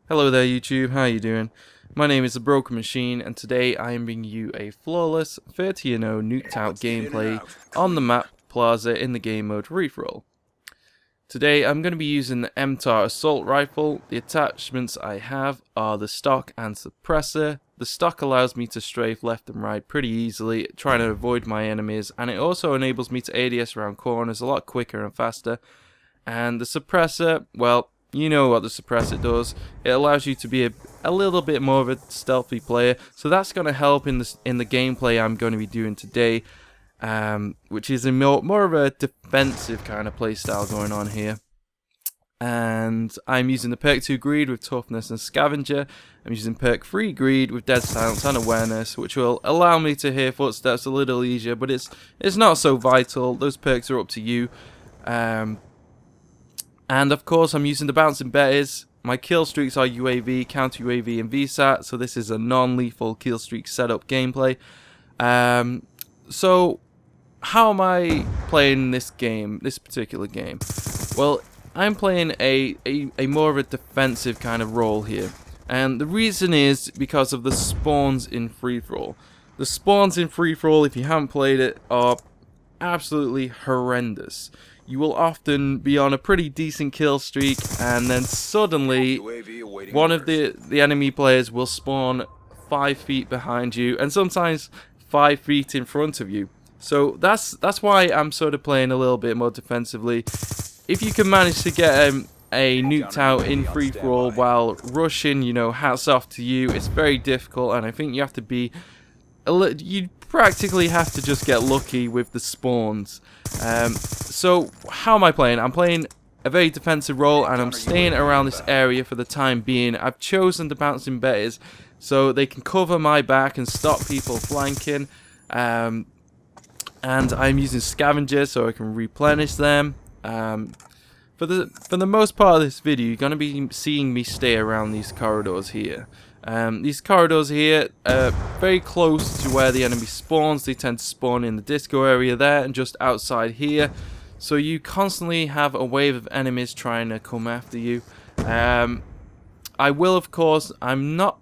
Hello there YouTube, how are you doing? My name is TheBrokenMachine and today I am bringing you a flawless 30-0 nuked out gameplay on the map Plaza in the game mode free-for-all. Today I'm going to be using the MTAR assault rifle. The attachments I have are the stock and suppressor. The stock allows me to strafe left and right pretty easily, trying to avoid my enemies, and it also enables me to ADS around corners a lot quicker and faster. And the suppressor, well, you know what the suppressor does. It allows you to be a little bit more of a stealthy player, so that's going to help in the gameplay I'm going to be doing today, which is a more of a defensive kind of playstyle going on here. And I'm using the Perk 2 Greed with Toughness and Scavenger. I'm using Perk 3 Greed with Dead Silence and Awareness, which will allow me to hear footsteps a little easier, but it's not so vital. Those perks are up to you. And of course I'm using the bouncing betties. My kill streaks are UAV, counter UAV and VSAT, so this is a non-lethal kill streak setup gameplay. So how am I playing this particular game? Well, I'm playing a more of a defensive kind of role here. And the reason is because of the spawns in free-for-all. The spawns in free-for-all, if you haven't played it, are absolutely horrendous. You will often be on a pretty decent kill streak, and then suddenly one of the enemy players will spawn 5 feet behind you, and sometimes 5 feet in front of you. So that's why I'm sort of playing a little bit more defensively. If you can manage to get a nuked out in free-for-all while rushing, you know, hats off to you. It's very difficult, and I think you have to be you practically have to just get lucky with the spawns. So how am I playing? I'm playing a very defensive role, and I'm staying around this area for the time being. I've chosen the bouncing betties so they can cover my back and stop people flanking. And I'm using Scavenger so I can replenish them. For the most part of this video, you're going to be seeing me stay around these corridors here. These corridors here are very close to where the enemy spawns. They tend to spawn in the disco area there and just outside here. So you constantly have a wave of enemies trying to come after you. I will, of course, I'm not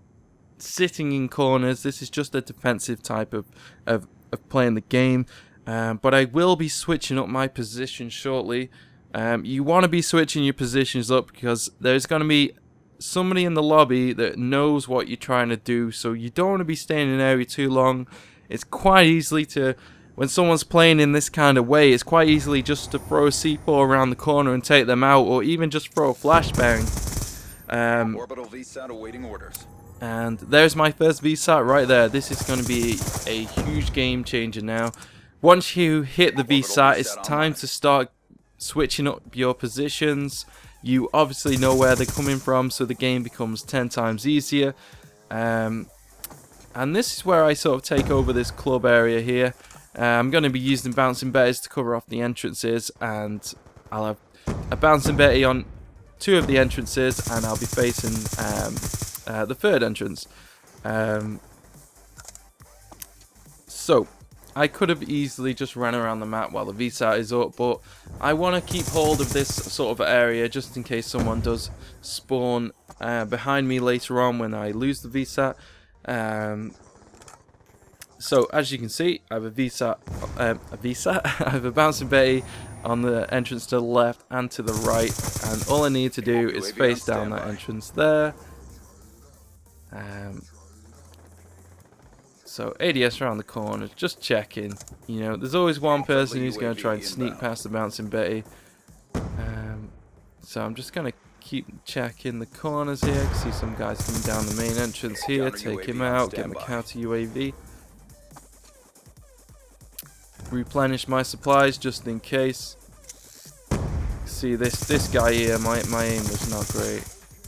sitting in corners. This is just a defensive type of playing the game. But I will be switching up my position shortly. You want to be switching your positions up because there's going to be somebody in the lobby that knows what you're trying to do, so you don't want to be staying in an area too long. It's quite easily to, when someone's playing in this kind of way, it's quite easily just to throw a C4 around the corner and take them out, or even just throw a flashbang. Orbital VSAT awaiting orders. And there's my first VSAT right there. This is going to be a huge game changer now. Once you hit the VSAT, it's time to start switching up your positions. You obviously know where they're coming from, so the game becomes 10 times easier. And this is where I sort of take over this club area here. I'm going to be using bouncing betties to cover off the entrances, and I'll have a bouncing betty on 2 of the entrances, and I'll be facing the 3rd entrance. So I could have easily just ran around the map while the VSAT is up, but I want to keep hold of this sort of area just in case someone does spawn behind me later on when I lose the VSAT. So as you can see, I have a VSAT, I have a bouncing betty on the entrance to the left and to the right, and all I need to do is face down that entrance there. So ADS around the corner, just checking. You know, there's always one person who's going to try and sneak past the bouncing betty. So I'm just going to keep checking the corners here. I can see some guys coming down the main entrance here. Take him out, get my counter UAV. Replenish my supplies just in case. See this guy here, my aim was not great.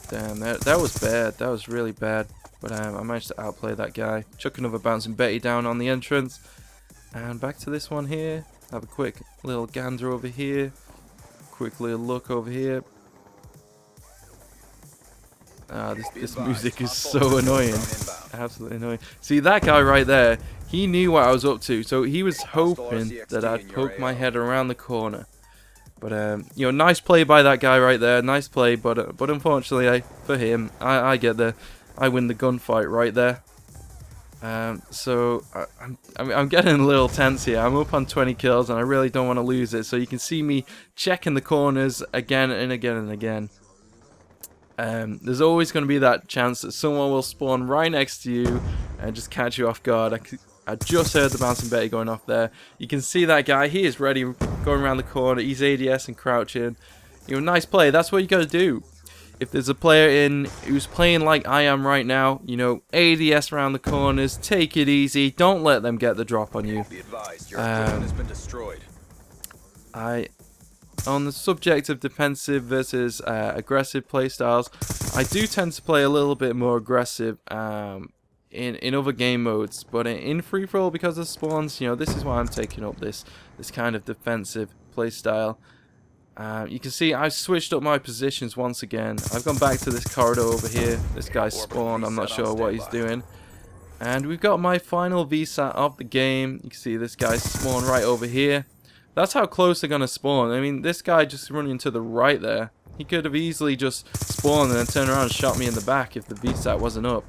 Damn, that was bad. That was really bad. But I managed to outplay that guy. Chuck another bouncing betty down on the entrance. And back to this one here. Have a quick little gander over here. Quick little look over here. This music is so annoying. Absolutely annoying. See, that guy right there, he knew what I was up to. So he was hoping that I'd poke my head around the corner. But you know, nice play by that guy right there. Nice play, but unfortunately, for him, I win the gunfight right there. So I'm getting a little tense here. I'm up on 20 kills, and I really don't want to lose it. So you can see me checking the corners again and again and again. There's always going to be that chance that someone will spawn right next to you and just catch you off guard. I just heard the bouncing Betty going off there. You can see that guy. He is ready, going around the corner. He's ADS and crouching. You know, nice play. That's what you got to do. If there's a player in who's playing like I am right now, you know, ADS around the corners. Take it easy. Don't let them get the drop on you. Be advised, your drone has been destroyed. On the subject of defensive versus aggressive playstyles, I do tend to play a little bit more aggressive in other game modes, but in free for all, because of spawns, you know, this is why I'm taking up this kind of defensive playstyle. You can see I've switched up my positions once again. I've gone back to this corridor over here. This guy's spawned. I'm not sure what he's doing. And we've got my final VSAT of the game. You can see this guy's spawned right over here. That's how close they're going to spawn. I mean, this guy just running to the right there. He could have easily just spawned and then turned around and shot me in the back if the VSAT wasn't up.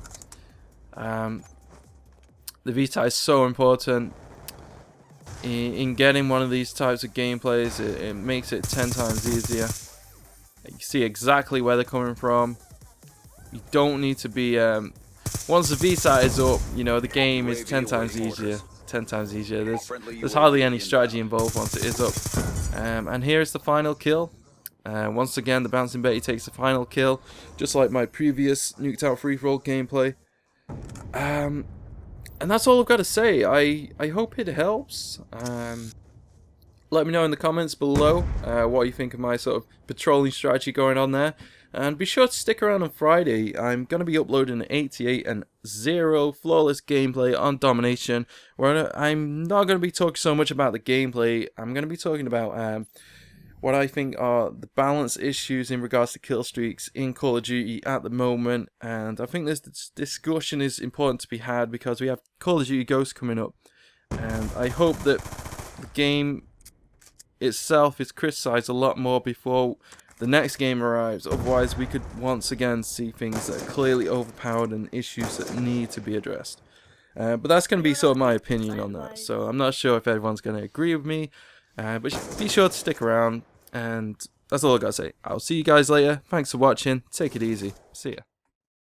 The VSAT is so important in getting one of these types of gameplays. It makes it 10 times easier. You see exactly where they're coming from. You don't need to be... once the VSAT is up, you know, the game is 10 times easier. 10 times easier. There's hardly any strategy involved once it is up. And here's the final kill. Once again, the Bouncing Betty takes the final kill, just like my previous Nuked Out free-for-all gameplay. And that's all I've got to say. I hope it helps. Let me know in the comments below what you think of my sort of patrolling strategy going on there. And be sure to stick around on Friday. I'm going to be uploading an 88 and 0 flawless gameplay on domination, where I'm not going to be talking so much about the gameplay. I'm going to be talking about what I think are the balance issues in regards to kill streaks in Call of Duty at the moment. And I think this discussion is important to be had because we have Call of Duty Ghosts coming up. And I hope that the game itself is criticised a lot more before the next game arrives. Otherwise, we could once again see things that are clearly overpowered and issues that need to be addressed. But that's going to be sort of my opinion on that. So I'm not sure if everyone's going to agree with me. But be sure to stick around. And that's all I got to say. I'll see you guys later. Thanks for watching. Take it easy. See ya.